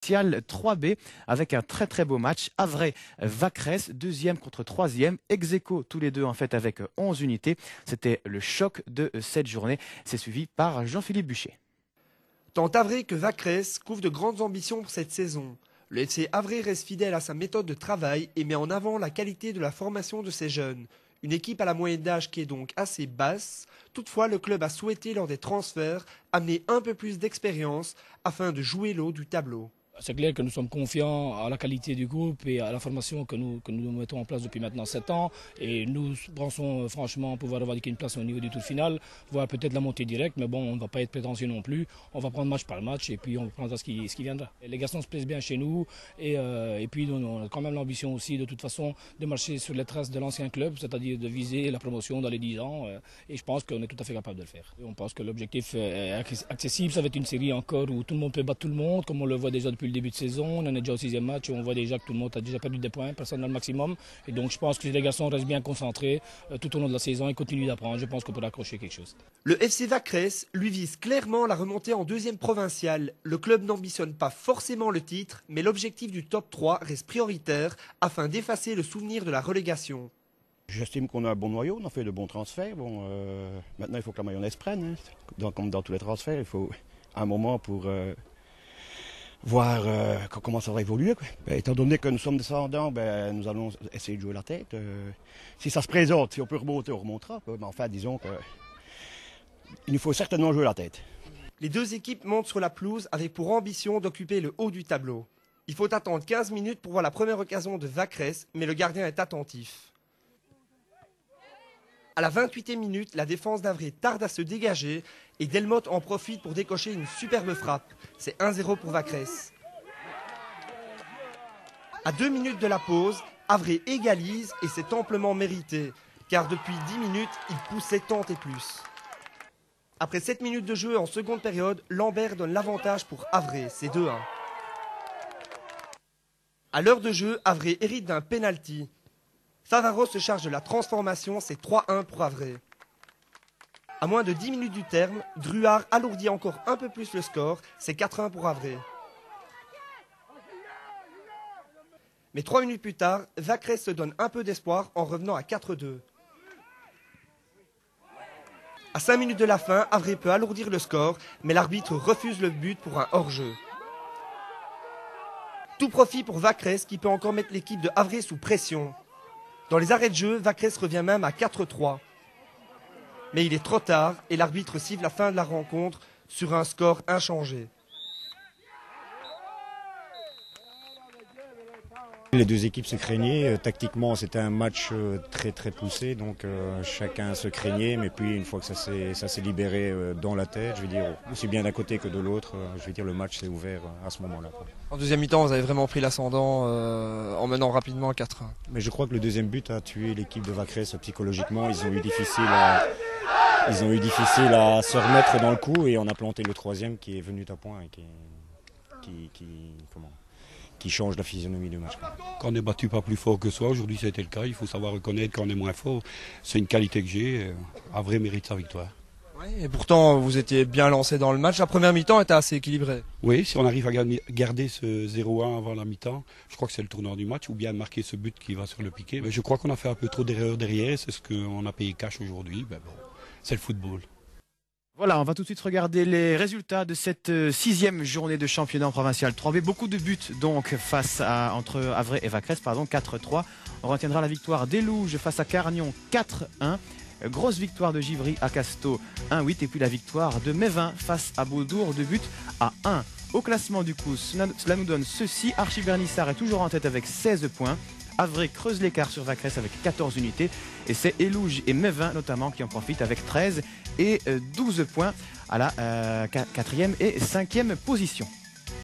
3B avec un très beau match. Avray-Vacrès, deuxième contre troisième, ex aequo tous les deux en fait avec 11 unités. C'était le choc de cette journée. C'est suivi par Jean-Philippe Buchet. Tant Avray que Vacrès couvrent de grandes ambitions pour cette saison. Le FC Avray reste fidèle à sa méthode de travail et met en avant la qualité de la formation de ses jeunes. Une équipe à la moyenne d'âge qui est donc assez basse. Toutefois, le club a souhaité lors des transferts amener un peu plus d'expérience afin de jouer le haut du tableau. C'est clair que nous sommes confiants à la qualité du groupe et à la formation que nous mettons en place depuis maintenant 7 ans. Et nous pensons franchement pouvoir revendiquer une place au niveau du tour final, voire peut-être la montée directe. Mais bon, on ne va pas être prétentieux non plus. On va prendre match par match et puis on prendra ce qui viendra. Les garçons se plaisent bien chez nous et puis on a quand même l'ambition aussi de toute façon de marcher sur les traces de l'ancien club, c'est-à-dire de viser la promotion dans les 10 ans. Et je pense qu'on est tout à fait capable de le faire. Et on pense que l'objectif est accessible. Ça va être une série encore où tout le monde peut battre tout le monde, comme on le voit déjà depuis le début de saison. On en est déjà au 6e match et on voit déjà que tout le monde a déjà perdu des points, personne n'a le maximum. Et donc je pense que si les garçons restent bien concentrés tout au long de la saison et continuent d'apprendre, je pense qu'on peut accrocher quelque chose. Le FC Vacrès lui vise clairement la remontée en 2e provinciale. Le club n'ambitionne pas forcément le titre, mais l'objectif du top 3 reste prioritaire afin d'effacer le souvenir de la relégation. J'estime qu'on a un bon noyau, on a fait de bons transferts. Maintenant il faut que la mayonnaise prenne. Comme dans tous les transferts, il faut un moment pour voir comment ça va évoluer. Étant donné que nous sommes descendants, nous allons essayer de jouer la tête. Si ça se présente, si on peut remonter, on remontera. Mais enfin, disons qu'il nous faut certainement jouer la tête. Les deux équipes montent sur la pelouse avec pour ambition d'occuper le haut du tableau. Il faut attendre 15 minutes pour voir la première occasion de Vacrès, mais le gardien est attentif. À la 28e minute, la défense d'Avray tarde à se dégager et Delmotte en profite pour décocher une superbe frappe. C'est 1-0 pour Vacrès. À 2 minutes de la pause, Avray égalise et c'est amplement mérité, car depuis 10 minutes, il poussait tant et plus. Après 7 minutes de jeu en seconde période, Lambert donne l'avantage pour Avray, c'est 2-1. À l'heure de jeu, Avray hérite d'un penalty. Favaro se charge de la transformation, c'est 3-1 pour Avray. À moins de 10 minutes du terme, Druard alourdit encore un peu plus le score, c'est 4-1 pour Avray. Mais 3 minutes plus tard, Vacrès se donne un peu d'espoir en revenant à 4-2. À 5 minutes de la fin, Avray peut alourdir le score, mais l'arbitre refuse le but pour un hors-jeu. Tout profit pour Vacrès qui peut encore mettre l'équipe de Avray sous pression. Dans les arrêts de jeu, Vacrès revient même à 4-3. Mais il est trop tard et l'arbitre siffle la fin de la rencontre sur un score inchangé. Les deux équipes se craignaient. Tactiquement, c'était un match très poussé, donc chacun se craignait. Mais puis, une fois que ça s'est libéré dans la tête, je veux dire, aussi bien d'un côté que de l'autre, je veux dire, le match s'est ouvert à ce moment-là. En deuxième mi-temps, vous avez vraiment pris l'ascendant en menant rapidement 4-1. Mais je crois que le deuxième but a tué l'équipe de Vacrès psychologiquement. Ils ont eu difficile à se remettre dans le coup et on a planté le troisième qui est venu à point et qui change la physionomie du match. Quand on n'est battu pas plus fort que soi, aujourd'hui c'était le cas, il faut savoir reconnaître quand on est moins fort. C'est une qualité que j'ai, Avray mérite sa victoire. Oui, et pourtant vous étiez bien lancé dans le match, la première mi-temps était assez équilibrée. Oui, si on arrive à garder ce 0-1 avant la mi-temps, je crois que c'est le tournant du match, ou bien marquer ce but qui va sur le piqué. Mais je crois qu'on a fait un peu trop d'erreurs derrière, c'est ce qu'on a payé cash aujourd'hui, c'est le football. Voilà, on va tout de suite regarder les résultats de cette 6e journée de championnat provincial 3B. Beaucoup de buts donc entre Avray et Vacrès, 4-3. On retiendra la victoire d'Elouge face à Carnion 4-1. Grosse victoire de Givry à Casto 1-8. Et puis la victoire de Mévin face à Beaudour, 2-1. Au classement du coup, cela nous donne ceci. Archibernissard est toujours en tête avec 16 points. Avray creuse l'écart sur Vacrès avec 14 unités. Et c'est Elouge et Mévin notamment qui en profitent avec 13 et 12 points à la 4e et 5e position.